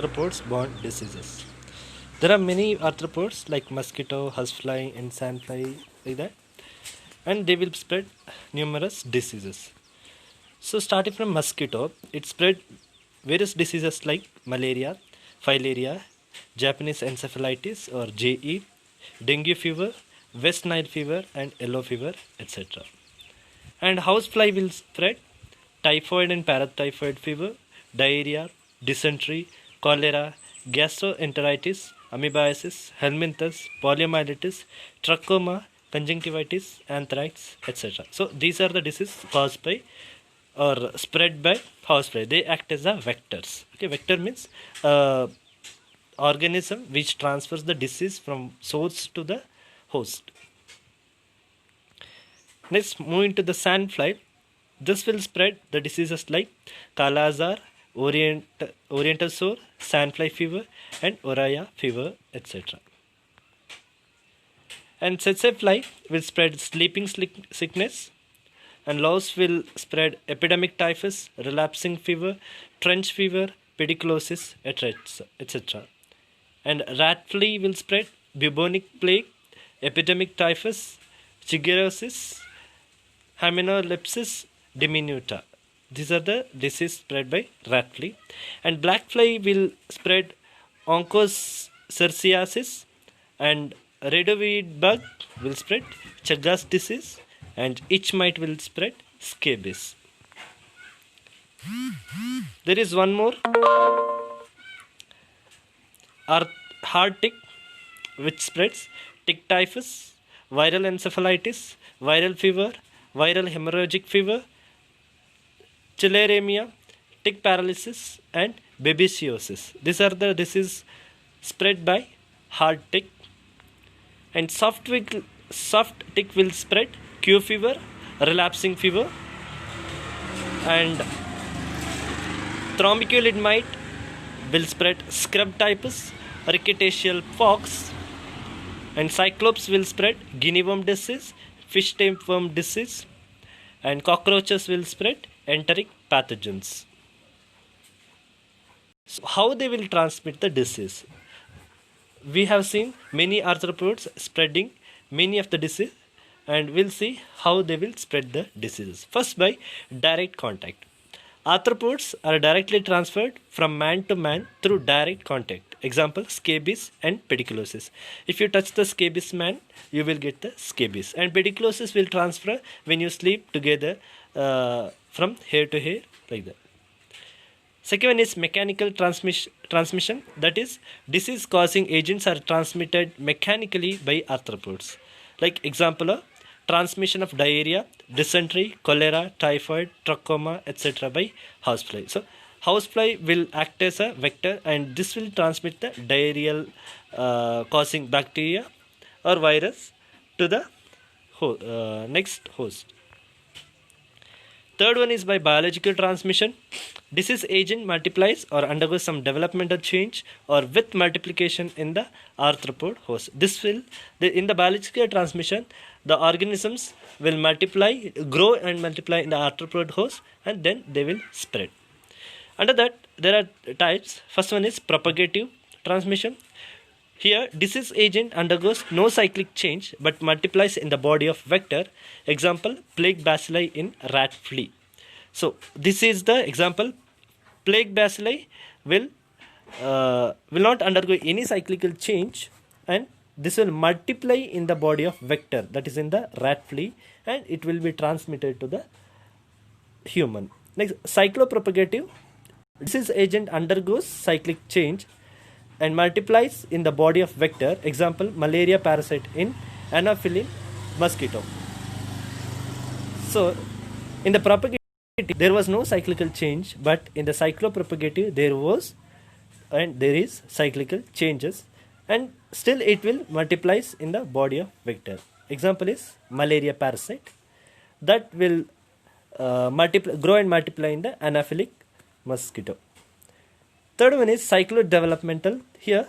arthropods borne diseases. There are many arthropods like mosquito, housefly, and sandfly, like that, and they will spread numerous diseases. So, starting from mosquito, it spread various diseases like malaria, filaria, Japanese encephalitis or JE, dengue fever, West Nile fever, and yellow fever, etc. And housefly will spread typhoid and paratyphoid fever, diarrhea, dysentery, cholera, gastroenteritis, amoebiasis, helminthus, poliomyelitis, trachoma, conjunctivitis, anthrax, etc. So these are the diseases caused by or spread by housefly. They act as a vectors. Okay, vector means organism which transfers the disease from source to the host. Next, moving to the sandfly. This will spread the diseases like Kala Azar, Oriental sore, sandfly fever, and Oraya fever, etc. And tsetse fly will spread sleeping sickness, and louse will spread epidemic typhus, relapsing fever, trench fever, pediculosis, etc. And rat flea will spread bubonic plague, epidemic typhus, chiggerosis, Hymenopsis diminuta. These are the diseases spread by rat flea. And black fly will spread onchocerciasis, and radovid bug will spread Chagas disease, and itch mite will spread scabies. There is one more hard tick which spreads tick typhus, viral encephalitis, viral fever, viral hemorrhagic fever, tularemia, tick paralysis, and babesiosis. These are the diseases spread by hard tick. And soft tick will spread Q fever, relapsing fever, and thrombiculid mite will spread scrub typhus, rickettasial pox, and cyclops will spread guinea worm disease, fish tapeworm disease, and cockroaches will spread enteric pathogens. So how they will transmit the disease? We have seen many arthropods spreading many of the disease, and we'll see how they will spread the diseases. First, by direct contact. Arthropods are directly transferred from man to man through direct contact. Example, scabies and pediculosis. If you touch the scabies man, you will get the scabies. And pediculosis will transfer when you sleep together from hair to hair, like that. Second one is mechanical transmission. That is, disease causing agents are transmitted mechanically by arthropods. Like example, transmission of diarrhea, dysentery, cholera, typhoid, trachoma, etc. by housefly. So housefly will act as a vector, and this will transmit the diarrheal causing bacteria or virus to the next host. Third one is by biological transmission. Disease agent multiplies or undergoes some developmental change or with multiplication in the arthropod host. This will, in the biological transmission, the organisms will grow and multiply in the arthropod host, and then they will spread. Under that, there are types. First one is propagative transmission. Here, disease agent undergoes no cyclic change but multiplies in the body of vector. Example, plague bacilli in rat flea. So, this is the example. Plague bacilli will not undergo any cyclical change, and this will multiply in the body of vector, that is in the rat flea, and it will be transmitted to the human. Next, cyclopropagative. Disease agent undergoes cyclic change and multiplies in the body of vector. Example, malaria parasite in Anopheles mosquito. So, in the propagative, there was no cyclical change, but in the cyclopropagative, there was and there is cyclical changes, and still it will multiplies in the body of vector. Example is malaria parasite that will grow and multiply in the Anopheles mosquito. Third one is cyclodevelopmental. Here,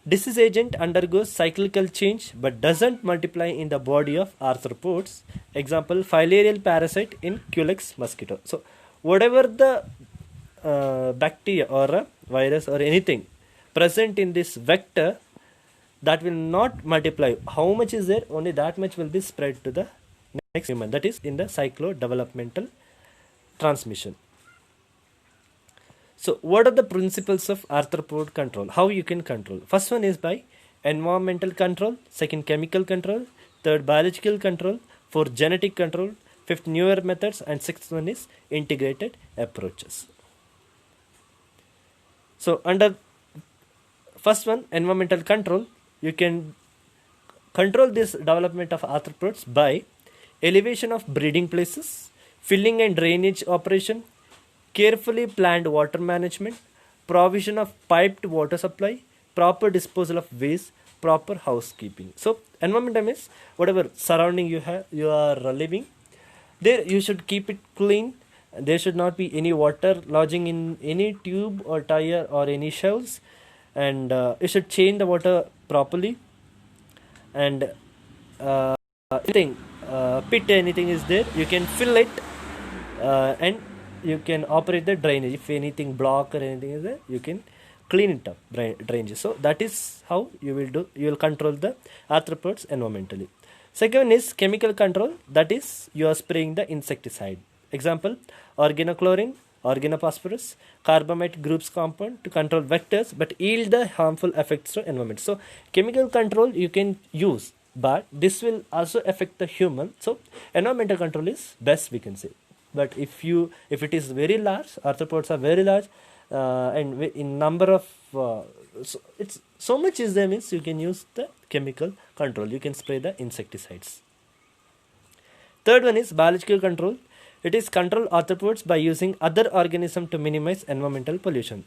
disease agent undergoes cyclical change but doesn't multiply in the body of arthropods. Example, filarial parasite in Culex mosquito. So, whatever the bacteria or a virus or anything present in this vector, that will not multiply. How much is there? Only that much will be spread to the next human. That is in the cyclo-developmental transmission. So what are the principles of arthropod control? How you can control? First one is by environmental control, second chemical control, third biological control, fourth genetic control, fifth newer methods, and sixth one is integrated approaches. So under first one, environmental control, you can control this development of arthropods by elevation of breeding places, filling and drainage operation, carefully planned water management, provision of piped water supply, proper disposal of waste, proper housekeeping. So environment means whatever surrounding you are living, there you should keep it clean. There should not be any water lodging in any tube or tire or any shelves, and you should change the water properly. And anything pit anything is there, you can fill it, and you can operate the drainage. If anything block or anything is there, you can clean it up, drainage. So that is how you will control the arthropods environmentally. Second is chemical control, that is you are spraying the insecticide. Example, organochlorine, organophosphorus, carbamate groups compound to control vectors but yield the harmful effects to environment. So chemical control you can use, but this will also affect the human. So environmental control is best, we can say. But if it is very large, arthropods are very large, and in number of it's so much is there, means you can use the chemical control. You can spray the insecticides. Third one is biological control. It is control arthropods by using other organisms to minimize environmental pollution.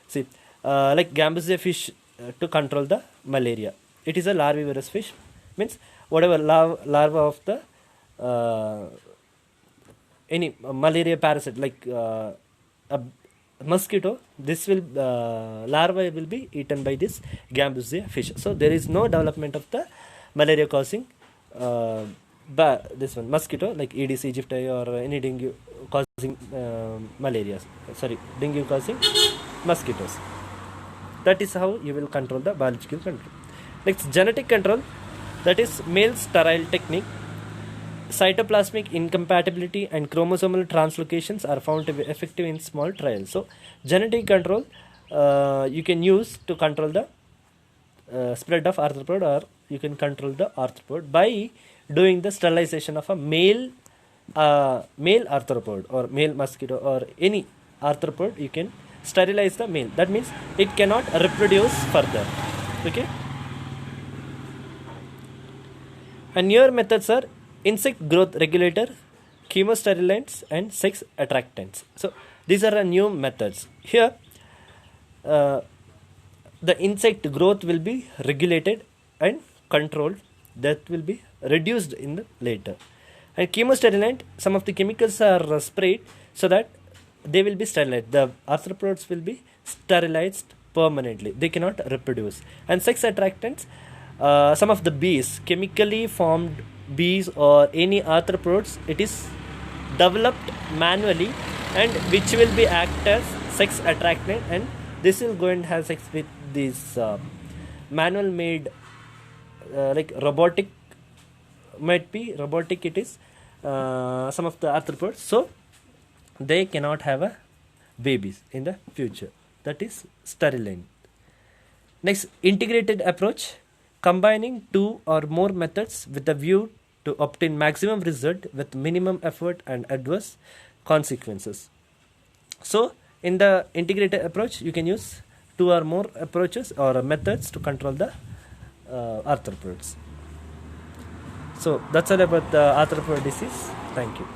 See, like Gambusia fish to control the malaria. It is a larvivorous fish, means whatever larva of the any malaria parasite, like a mosquito, this will larva will be eaten by this Gambusia fish. So there is no development of the malaria causing this one mosquito, like Aedes aegypti or any dengue causing dengue causing mosquitoes. That is how you will control the biological control. Next, genetic control, that is male sterile technique. Cytoplasmic incompatibility and chromosomal translocations are found to be effective in small trials. So genetic control you can use to control the spread of arthropod, or you can control the arthropod by doing the sterilization of a male arthropod or male mosquito or any arthropod. You can sterilize the male. That means it cannot reproduce further. Okay. And newer methods are insect growth regulator, chemosterilants, and sex attractants. So these are new methods. Here the insect growth will be regulated and controlled. That will be reduced in the later. And chemosterilant, some of the chemicals are sprayed so that they will be sterilized. The arthropods will be sterilized permanently. They cannot reproduce. And sex attractants, some of the bees, chemically formed bees or any arthropods, it is developed manually and which will be act as sex attractant, and this will go and have sex with these manual made like robotic, might be robotic it is, some of the arthropods, so they cannot have a babies in the future. That is steriline. Next, integrated approach, combining two or more methods with a view to obtain maximum result with minimum effort and adverse consequences. So in the integrated approach you can use two or more approaches or methods to control the arthropods. So that's all about the arthropod disease. Thank you.